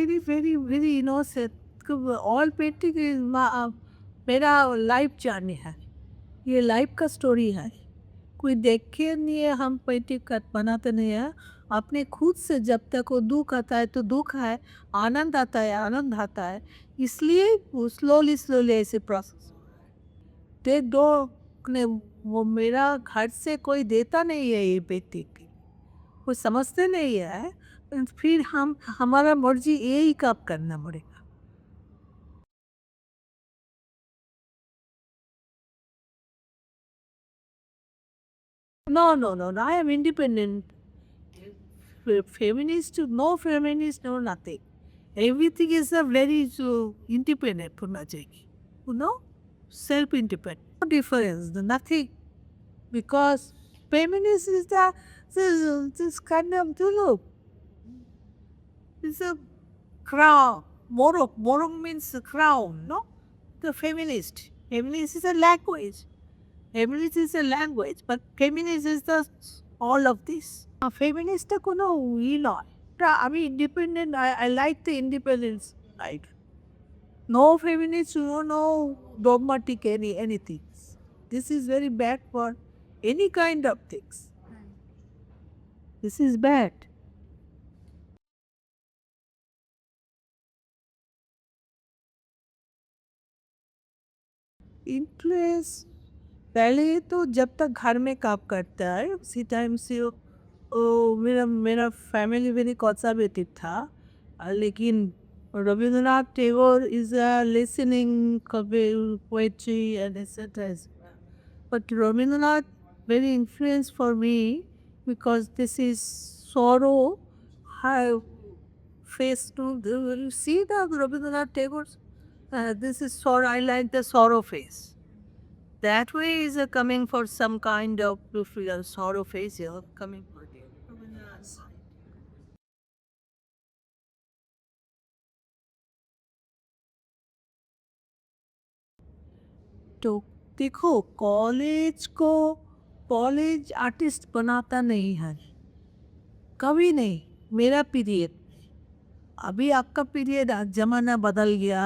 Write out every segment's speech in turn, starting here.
Very very very innocent. All painting is मेरा life journey है, ये लाइफ का स्टोरी है। कोई देख के नहीं है, हम पेंटिंग कर बनाते नहीं है। अपने खुद से जब तक वो दुख आता है तो दुख है, आनंद आता है आनंद आता है। इसलिए वो स्लोली स्लोली ऐसे प्रोसेस दे दो ने। वो मेरा घर से कोई देता नहीं है ये पेंटिंग, कोई समझते नहीं है। फिर हम हमारा मर्जी यही कब करना पड़ेगा। No, I am independent. Feminist, no feminist, no nothing. Everything is a very independent होना चाहिए. You know, self-independent. No difference, nothing. Because feminist is this kind of, you know, it's a crown. Morong means crown, no? The feminist. Feminist is a language. Feminist is a language, but feminist is the all of this. Feminist কোনো ই নয়। আমি independent, I like the independence life. No feminist, no dogmatic anything. This is very bad for any kind of things. This is bad. Influence पहले तो जब तक घर में काम करता है उसी टाइम से मेरा मेरा फैमिली वेरी कंजर्वेटिव था। लेकिन Rabindranath Tagore is a listening poetry and etcetera. But Rabindranath very influence for me because this is sorrow how face to see the Rabindranath Tagore. This is sorrow. I like the sorrow face. That way is a coming for some kind of sorrow face here coming for you. तो देखो college को college artist बनाता नहीं है, कभी नहीं। मेरा period, अभी आपका पीरियड, जमाना बदल गया।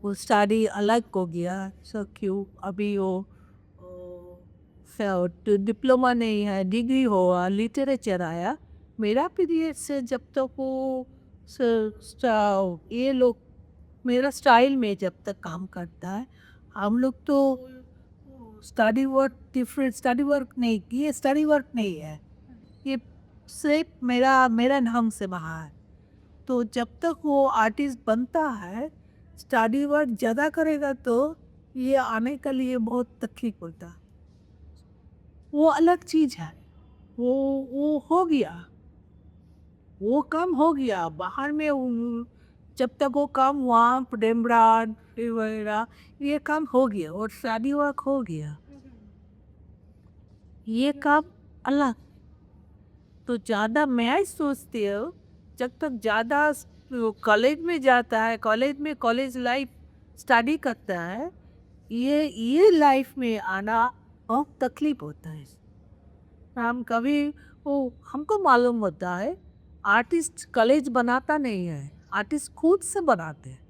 वो स्टडी अलग हो गया। सो क्यों अभी वो डिप्लोमा नहीं है, डिग्री हुआ, लिटरेचर आया। मेरा पीरियड से जब तक वो ये लोग मेरा स्टाइल में जब तक काम करता है, हम लोग तो study work different, study work नहीं, ये स्टडी वर्क नहीं है, ये सिर्फ मेरा मेरा ढंग से बहा है। तो जब तक वो आर्टिस्ट बनता है, स्टडी वर्क ज़्यादा करेगा तो ये आने के लिए बहुत तकलीफ होता है। वो अलग चीज़ है। वो हो गया, वो कम हो गया बाहर में। जब तक वो कम वहाँ प्रेमराज वगैरह ये काम हो गया और शादी वर्क हो गया, ये काम अलग। तो ज़्यादा मैं सोचती हूँ जब तक ज़्यादा कॉलेज में जाता है, कॉलेज में कॉलेज लाइफ स्टडी करता है, ये लाइफ में आना बहुत तकलीफ होता है। हम कभी वो हमको मालूम होता है आर्टिस्ट कॉलेज बनाता नहीं है, आर्टिस्ट खुद से बनाते हैं।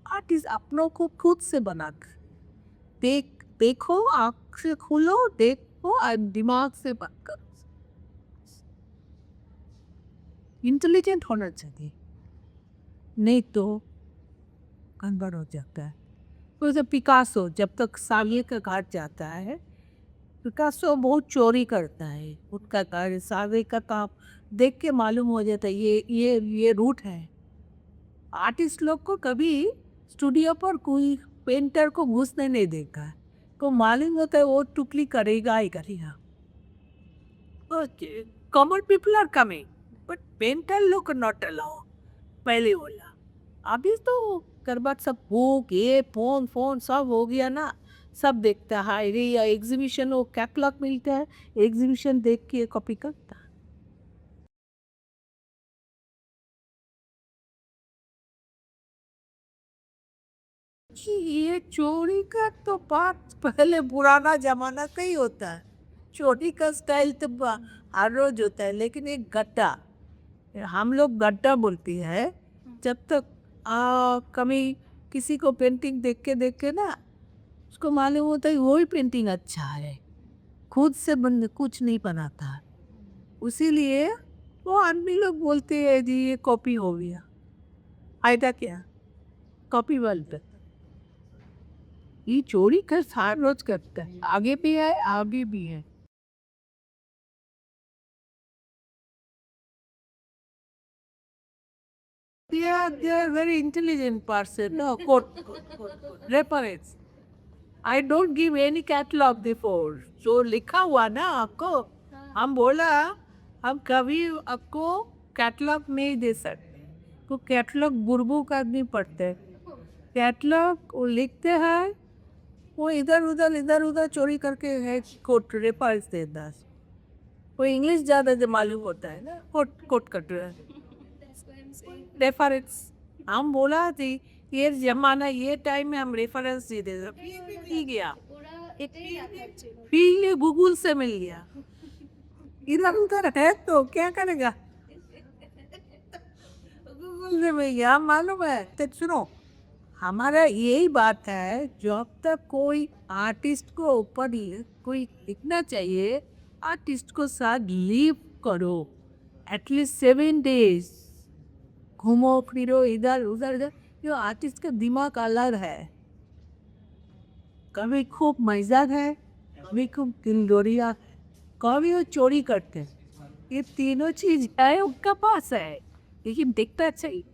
आर्टिस्ट अपनों को खुद से बनाते हैं। देखो, आँख से खोलो, देखो और दिमाग से बात करो। इंटेलिजेंट होना चाहिए, नहीं तो गड़बड़ हो जाता है। तो जब पिकासो जब तक साविये का घाट जाता है, पिकासो बहुत चोरी करता है, उसका घर सावे का काम देख के मालूम हो जाता है ये रूट है। आर्टिस्ट लोग को कभी स्टूडियो पर कोई पेंटर को घुसने नहीं देखा है, को मालूम होता है वो टुकली करेगा ही करेगा। Common people are coming but painter लोग नॉट अलाउ, पहले बोला। अभी तो करबट सब बुक ये फोन फोन सब हो गया ना, सब देखता है। ये एग्जीबिशन वो कैटलॉग मिलता है, एग्जीबिशन देख के कॉपी करता है। ये चोरी का तो बात पहले पुराना जमाना का ही होता है। चोरी का स्टाइल तो हर रोज होता है, लेकिन एक गड्ढा हम लोग गड्ढा बोलती है। जब तक कभी किसी को पेंटिंग देख के ना उसको मालूम होता है वही पेंटिंग अच्छा है, खुद से बन कुछ नहीं बनाता। उसीलिए वो आदमी लोग बोलते हैं जी ये कॉपी हो गया। फायदा क्या, कॉपी बोलते ये चोरी कर सार रोज करता है, आगे भी है आगे भी है। They are very intelligent person. No, reference. I don't give any catalog before. जो लिखा हुआ ना आपको, हम बोला हम कभी आपको कैटलॉग नहीं दे सकते। तो कैटलॉग बुरबुक आदमी पढ़ते, कैटलॉग वो लिखते हैं, वो इधर उधर चोरी करके है कोट रेफरेंस देता है। वो इंग्लिश ज़्यादा जो मालूम होता है ना, कोट कोट कर रहा है रेफरेंस। हम बोला थी ये जमाना ये टाइम में हम रेफरेंस दे दे मिल गया, फिर गूगल से मिल गया, इधर उधर है तो क्या करेगा, गूगल से मिल गया मालूम है। तो सुनो हमारा यही बात है, जब तक कोई आर्टिस्ट को ऊपर कोई दिखना चाहिए, आर्टिस्ट को साथ लीव करो एटलीस्ट 7 days, घूमो फिरो इधर उधर इधर। जो आर्टिस्ट का दिमाग अलग है, कभी खूब मजेदार है, कभी खूब दिलदोरिया, कभी वो चोरी करते हैं। ये तीनों चीज है उनका पास है, लेकिन दिखता चाहिए।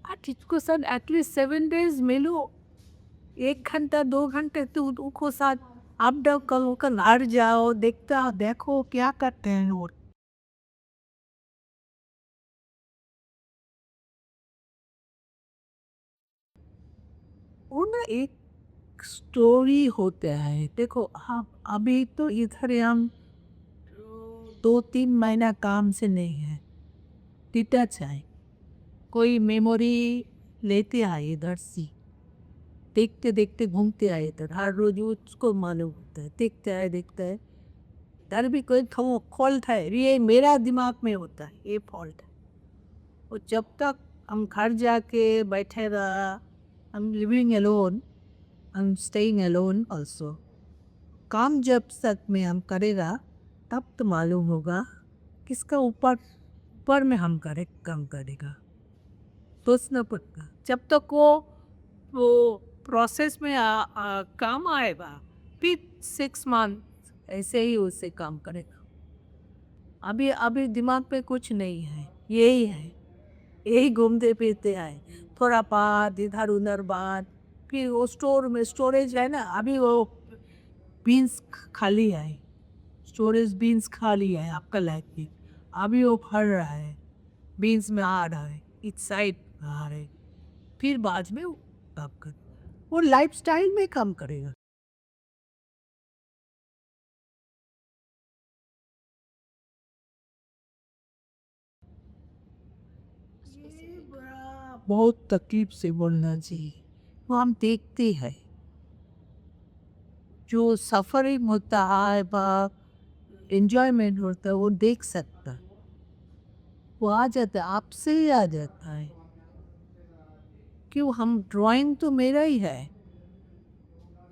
आर्टिस्ट को साथ एटलीस्ट 7 days मिलो, 1 घंटा 2 घंटे तो उनको साथ अप डाउन करो, कल घर जाओ देखता देखो क्या करते हैं वो। वो ना एक स्टोरी होता है। देखो हम अभी तो इधर हम 2-3 महीना काम से नहीं है, डिटैच है, कोई मेमोरी लेते आए इधर से, देखते देखते घूमते आए इधर, हर रोज उसको मालूम होता है, देखता है इधर भी कोई फॉल्ट है, ये मेरा दिमाग में होता है ये फॉल्ट है। और जब तक हम घर जाके बैठे रहा, हम लिविंग अलोन, हम स्टेइंग अलोन ऑल्सो, काम जब तक में हम करेगा तब तो मालूम होगा किसका ऊपर ऊपर में हम करे काम करेगा, सोचना पड़ता। जब तक वो प्रोसेस में काम आएगा फिर 6 month ऐसे ही उससे काम करेगा। अभी अभी दिमाग पे कुछ नहीं है, यही है, यही घूमते फिरते आए, थोड़ा बात इधर उधर बात, फिर वो स्टोर में स्टोरेज है ना, अभी वो बीन्स खाली है, स्टोरेज बीन्स खाली है आपका लाइफ की, अभी वो भर रहा है, बीन्स में आ रहा है, इस साइड आ रहा है, फिर बाद में वो काम कर, वो लाइफस्टाइल में काम करेगा। बहुत तकलीफ से बोलना चाहिए, वो हम देखते हैं जो सफरिंग होता है बा एंजॉयमेंट होता है वो देख सकता है, वो आ जाता है, आपसे ही आ जाता है। क्यों, हम ड्राइंग तो मेरा ही है,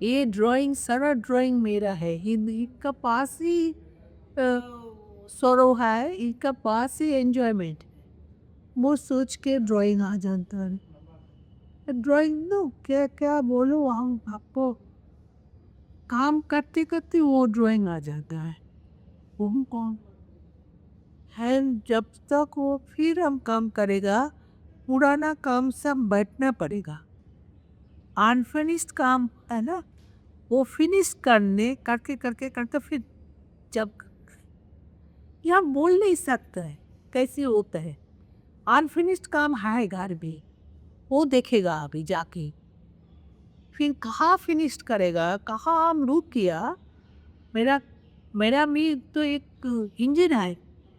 ये ड्राइंग सारा ड्राइंग मेरा है, इनका पास ही सौरव है, इनका पास ही एंजॉयमेंट, वो सोच के ड्राइंग आ जाता है। ड्राइंग नो क्या क्या बोलो, हम आपको काम करते करते वो ड्राइंग आ जाता है, वो कौन है। जब तक वो फिर हम काम करेगा, पुराना काम सब बैठना पड़ेगा, अनफिनिश्ड काम है ना, वो फिनिश करने करके करके करके फिर जब यहाँ बोल नहीं सकते हैं कैसे होता है, अनफिनिश्ड काम है घर भी, वो देखेगा अभी जाके, फिर कहाँ फिनिश करेगा, कहाँ हम रुक गया। मेरा मेरा भी तो एक इंजन है,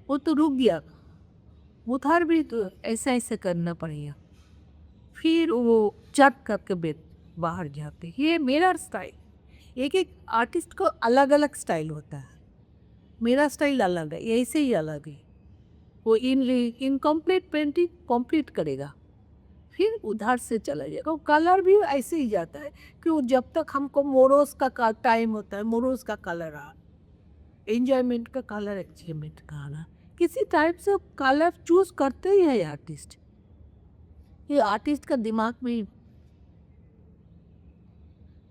वो तो रुक गया, उधर भी तो ऐसा ऐसे करना पड़ेगा, फिर वो चट करके बेट बाहर जाते। ये मेरा स्टाइल, एक एक आर्टिस्ट को अलग अलग स्टाइल होता है, मेरा स्टाइल अलग है, ऐसे ही अलग है। वो इनकम्प्लीट पेंटिंग कंप्लीट करेगा, फिर उधर से चला जाएगा। वो कलर भी ऐसे ही जाता है कि वो जब तक हमको मोरोस का टाइम होता है, मोरोस का कलर आ, एंजॉयमेंट का कलर, एंजॉयमेंट का आना, किसी टाइप से कलर चूज करते ही है आर्टिस्ट। ये आर्टिस्ट का दिमाग में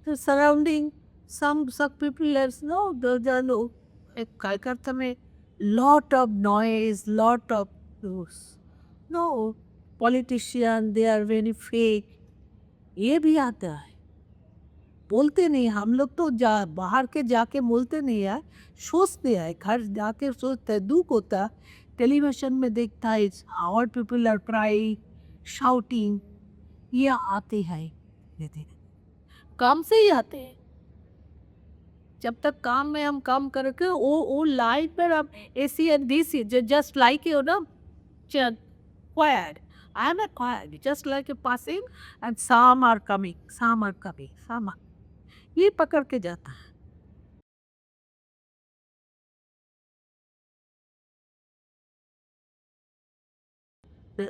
surrounding some people let's know the no एक कार्यकर्ता में lot of noise, lot of those no politician they are very fake, ये भी आता है। बोलते नहीं, हम लोग तो बाहर के जाके बोलते नहीं है, सोचते हैं, घर जाके सोचते हैं, दुख होता, टेलीविजन में देखता है और पीपल आर क्राइंग शाउटिंग, ये आते हैं, काम से ही आते हैं। जब तक काम में हम काम करके वो लाइन पर हम AC and DC just like you know quiet, I am a quiet just like a passing and some are coming, some are coming, some are, ये पकड़ के जाता है।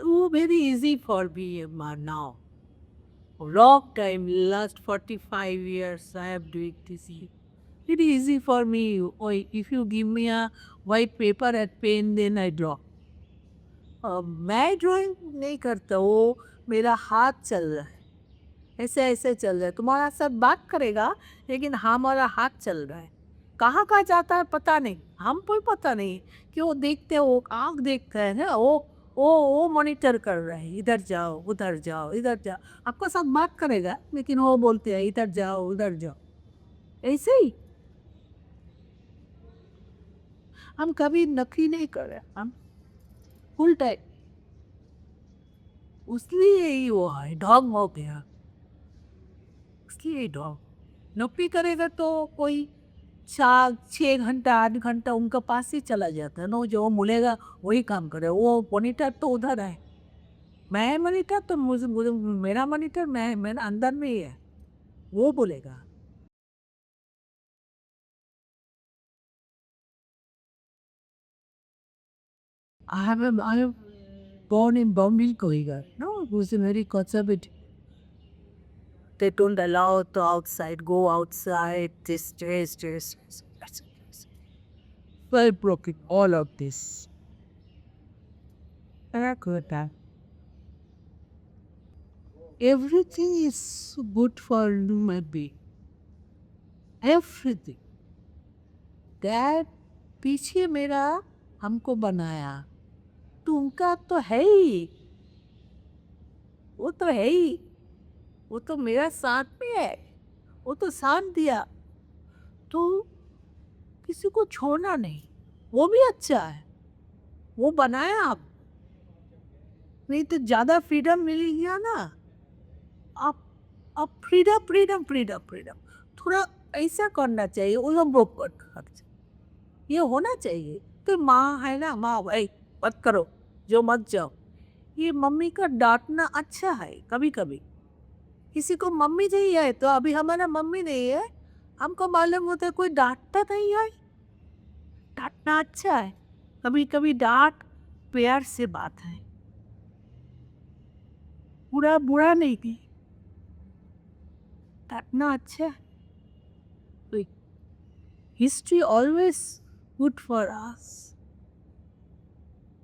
वो very easy for me now, long time, last 45 years I am doing this. Very easy for me. Oh, if you give me a white paper and pen then I draw. मैं drawing नहीं करता, वो मेरा हाथ चल रहा है, ऐसे ऐसे चल रहा है, तुम्हारा साथ बात करेगा लेकिन हमारा हाथ चल रहा है, कहाँ कहाँ जाता है पता नहीं, हमको पता नहीं कि वो देखते, वो आँख देखते हैं ना, वो मॉनिटर कर रहा है, इधर जाओ उधर जाओ इधर जाओ, आपको साथ बात करेगा लेकिन वो बोलते हैं इधर जाओ उधर जाओ, ऐसे ही। हम कभी नकली नहीं कर रहे, हम फुल टाइम, उसलिए ही वो है डॉग हो गया, इसलिए डॉग नौकरी करेगा तो कोई 4-6 घंटा 8 घंटा उनका पास ही चला जाता है ना, जो मिलेगा वही काम करे, वो मॉनिटर तो उधर है, मैं मॉनिटर तो मुझे मेरा मॉनिटर मैं मेरा अंदर में ही है, वो बोलेगा। I am born in Bombay, Koiga. No, it was very conservative. They don't allow to outside, go outside, this. Well broken, all of this. Terracotta. Everything is good for human being. Everything. Dad पीछे मेरा हमको बनाया, तुमका तो है ही, वो तो है ही, वो तो मेरा साथ में है, वो तो साथ दिया, तो किसी को छोड़ना नहीं, वो भी अच्छा है, वो बनाया आप, नहीं तो ज़्यादा फ्रीडम मिल गया ना, आप फ्रीडम फ्रीडम फ्रीडम फ्रीडम थोड़ा ऐसा करना चाहिए, उलम्ब कर ये होना चाहिए। तो माँ है ना, माँ भाई मत करो, जो मत जाओ, ये मम्मी का डांटना अच्छा है कभी कभी, किसी को मम्मी नहीं है, तो अभी हमारा मम्मी नहीं है, हमको मालूम होता है कोई डांटता नहीं है, डांटना अच्छा है, कभी कभी डांट प्यार से बात है, बुरा बुरा नहीं की, डांटना अच्छा है। तो history always good for us,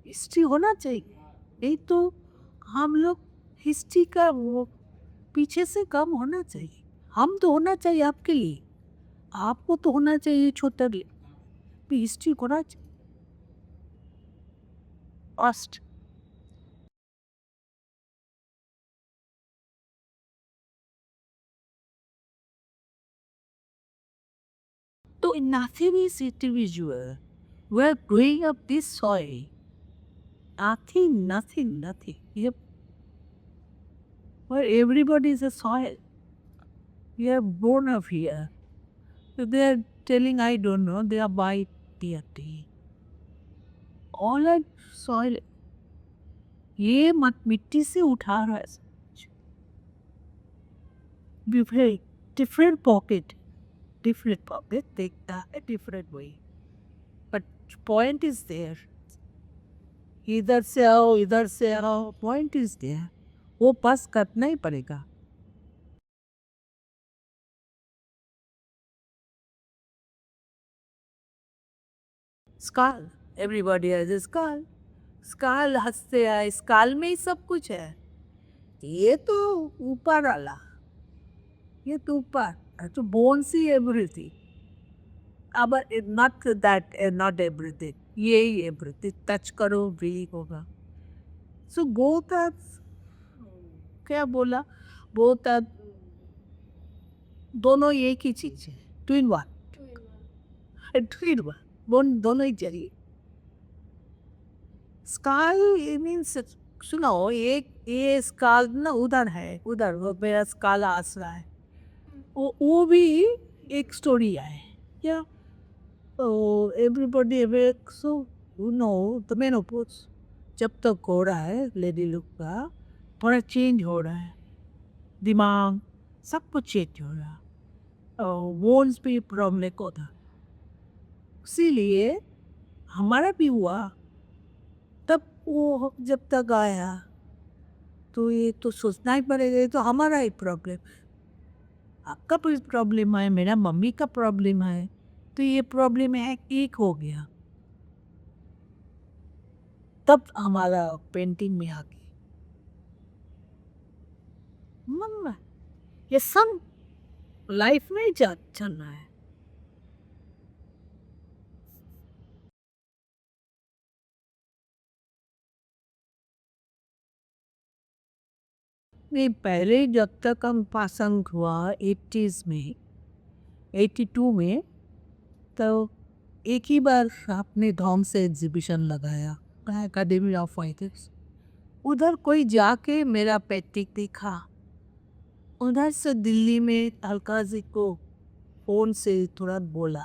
history होना चाहिए, नहीं तो हम लोग हिस्ट्री का वो पीछे से कम होना चाहिए, हम तो होना चाहिए आपके लिए, आपको तो होना चाहिए छोटा हिस्ट्री होना चाहिए फर्स्ट। तो nothing is individual, we're growing up this soil, nothing, yep, where everybody is a soil, we are born of here, so they are telling I don't know, they are by deity, all are soil, ये मत मिट्टी से उठा रहा है सब, different pocket, take that a different way, but point is there, इधर से आओ इधर से आओ, पॉइंट इज देयर, वो पास करना ही पड़ेगा. Scale, everybody has a scale. Scale हंसते हैं, स्काल में ही सब कुछ है. ये तो ऊपर वाला, ये तो ऊपर तो बोन सी एवरीथिंग. अब नॉट दैट, नॉट एवरीथिंग, ये ही एवरीथिंग. टच करो भी होगा. सो बोथ आर, क्या बोला, बोथ आर, दोनों एक ही चीज है. ट्विन वन, ट्विन वन, दोनों ही चाहिए. स्काल मीन्स, सुनो, एक ये स्काल ना उधर है, उधर वो मेरा स्काल आस रहा है. वो भी एक स्टोरी है क्या. तो everybody awake, so you know the menopause जब तक हो रहा है लेडी लोग का, थोड़ा चेंज हो रहा है. दिमाग सब कुछ चेंज हो रहा है. वोन्स भी प्रॉब्लम को था, इसीलिए हमारा भी हुआ. तब वो जब तक आया तो ये तो सोचना ही पड़ेगा, ये तो हमारा ही प्रॉब्लम. आपका भी प्रॉब्लम है, मेरा मम्मी का प्रॉब्लम है, तो ये प्रॉब्लम है, एक हो गया. तब हमारा पेंटिंग में आ गई मम्मा. ये सब लाइफ में ही चल रहा है. नहीं, पहले जब तक हम पासंग हुआ 80s में, 82 में, तो एक ही बार आपने ढंग से एग्जीबिशन लगाया एकेडमी ऑफ फाइटर्स. उधर कोई जाके मेरा पेंटिंग देखा. उधर से दिल्ली में अलका जी को फ़ोन से तुरंत बोला.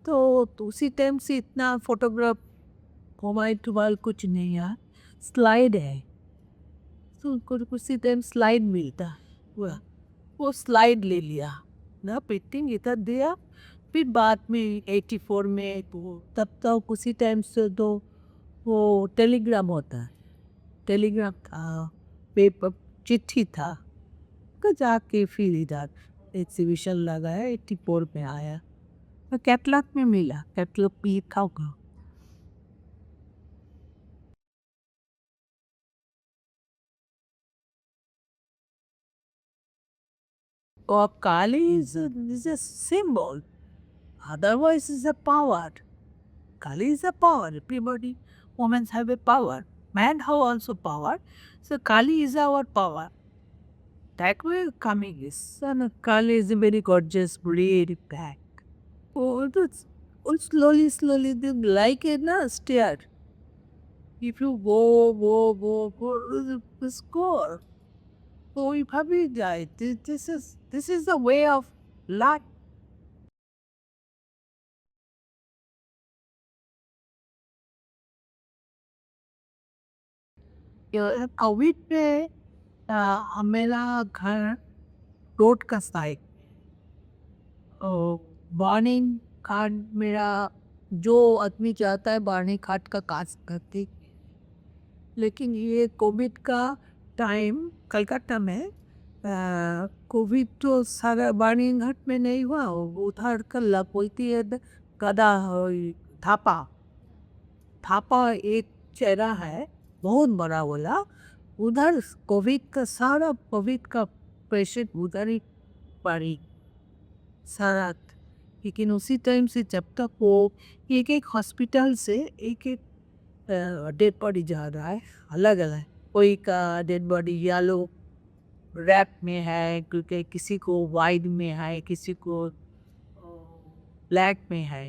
तो उसी टाइम से इतना फोटोग्राफ मोबाइल टोबाइल कुछ नहीं है, स्लाइड है. तो उनको उसी टाइम स्लाइड मिलता हुआ, वो स्लाइड ले लिया ना, पेंटिंग इधर दिया. फिर बाद में 84 में वो, तब तक उसी टाइम से तो वो टेलीग्राम होता है, टेलीग्राम था, पेपर, चिट्ठी था. तो जाके फिर इधर एग्जीबिशन लगाया, 84 में आया. तो कैटलॉग में मिला, कैटलॉग भी था होगा. और काली is a symbol, otherwise is a power. Kali is a power. Everybody, women have a power. Men have also power. So Kali is our power. That way coming is. And Kali is a very gorgeous breed back. Oh, that's, oh, slowly, slowly, they like it na stair. If you go, the score. So if happy die, this is the way of life. Covid में मेरा घर road का side, burning card मेरा, जो आदमी चाहता है burning card का काज करती. लेकिन ये कोविड का टाइम कलकत्ता में, कोविड तो सारा बार्निंग घाट में नहीं हुआ. उधर कल बोलती है गदा, थापा, थापा एक चेहरा है बहुत बड़ा बोला. उधर कोविड का सारा, कोविड का पेशेंट उधर ही पड़ी सारा. लेकिन उसी टाइम से जब तक वो एक एक हॉस्पिटल से एक एक डेड बॉडी जा रहा है, अलग अलग. कोई का डेड बॉडी येलो रैप में है, क्योंकि किसी को वाइट में है, किसी को ब्लैक में है.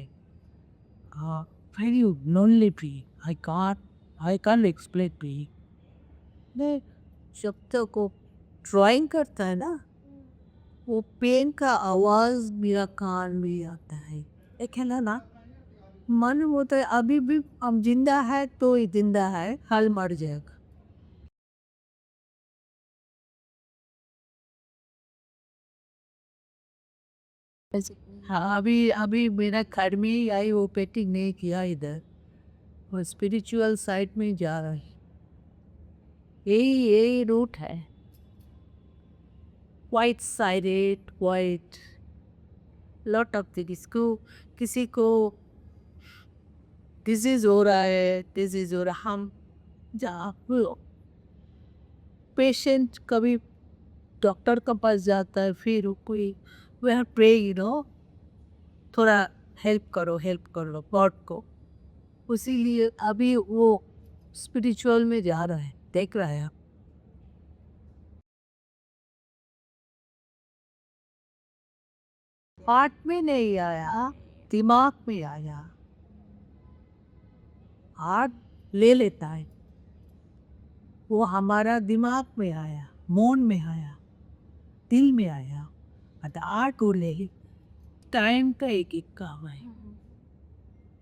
वेरी लोनली भी. आई कांट एक्सप्लेन भी. नहीं, जब तक वो ड्राइंग करता है ना, वो पेन का आवाज मेरा कान में आता है. एक है ना, मन होता है अभी भी हम जिंदा है तो ही जिंदा है, हल मर जाएगा. हाँ, अभी अभी मेरा घर में ही आई, वो पेंटिंग नहीं किया इधर. और स्पिरिचुअल साइड में जा रहा है। यही रूट है। Quite sided, quite lot of things को, किसी को डिजीज हो रहा है, डिजीज हो रहा, हम जा पेशेंट कभी डॉक्टर के पास जाता है, फिर कोई वे आर प्रे थोड़ा हेल्प करो गॉड को। उसीलिए अभी वो स्पिरिचुअल में जा रहा है, देख रहा है। हार्ट में नहीं आया, दिमाग में आया। हार्ट ले लेता है, वो हमारा दिमाग में आया, मन में आया, दिल में आया। आर्ट को ले टाइम का एक एक काम है।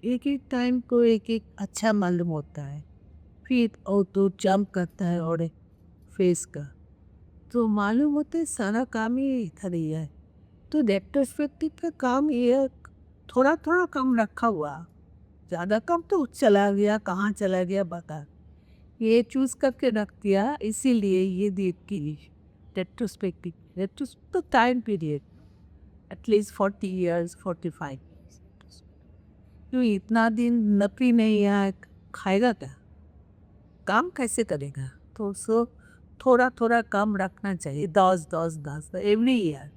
एक एक टाइम को एक एक अच्छा मालूम होता है, फिर और तो जंप करता है और फेस का तो मालूम होता है सारा काम ही इधर ही है। तो रेट्रोस्पेक्टिव का काम ये थोड़ा थोड़ा कम रखा हुआ, ज़्यादा कम तो चला गया, कहाँ चला गया बता। ये चूज करके रख दिया, इसीलिए ये देख की रेट्रोस्पेक्टिव। तो time period at least 40 years, 45 years। क्यों इतना दिन नौकरी नहीं है, खाएगा क्या, काम कैसे करेगा? तो सो थोड़ा थोड़ा कम रखना चाहिए, 10 एवरी ईयर।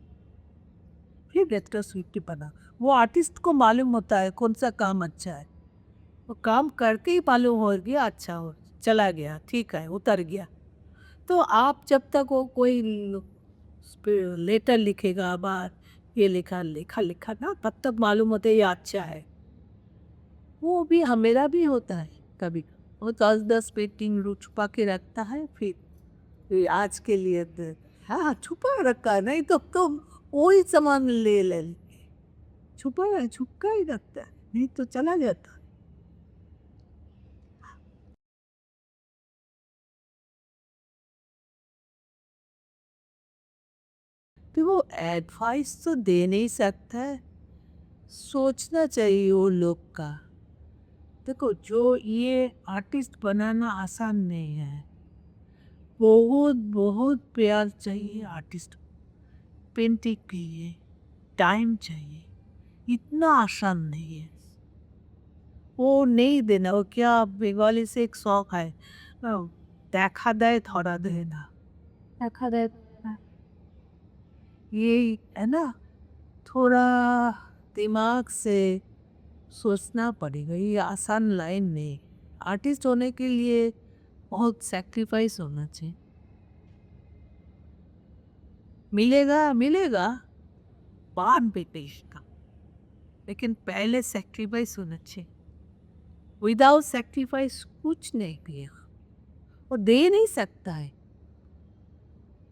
फिर रेट्रोस्पेक्टिव बना, वो आर्टिस्ट को मालूम होता है कौन सा काम अच्छा है। वो काम करके ही मालूम हो गया, अच्छा हो चला गया, ठीक है, उतर गया। तो आप जब तक वो कोई लेटर लिखेगा, बार ये लिखा लिखा लिखा ना, तब तक मालूम होता है ये अच्छा है। वो भी हमेरा भी होता है कभी, वो 10 पेंटिंग छुपा के रखता है, फिर आज के लिए हाँ छुपा रखा, नहीं तो वही सामान ले ले छुपा ही रखता है, नहीं तो चला जाता। तो वो एडवाइस तो दे नहीं सकता है, सोचना चाहिए वो लोग का। देखो जो ये आर्टिस्ट बनाना आसान नहीं है, बहुत बहुत प्यार चाहिए आर्टिस्ट, पेंटिंग के लिए टाइम चाहिए, इतना आसान नहीं है। वो नहीं देना, वो क्या बंगाली से एक शौक है, देखा दे थोड़ा देना, देखा दे ये है ना, थोड़ा दिमाग से सोचना पड़ेगा, ये आसान लाइन नहीं। आर्टिस्ट होने के लिए बहुत सेक्रीफाइस होना चाहिए। मिलेगा मिलेगा बाद में देगा, लेकिन पहले सेक्रीफाइस होना चाहिए। विदाउट सेक्रीफाइस कुछ नहीं किया, वो दे नहीं सकता है।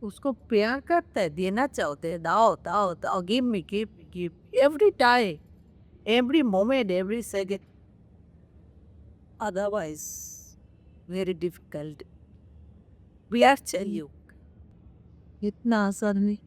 उसको प्यार करता है, देना चाहते हैं, दाओ दाओ दाओ, give me give give every time, every moment, every second. Otherwise very difficult. प्यार चाहिए, इतना आसान नहीं।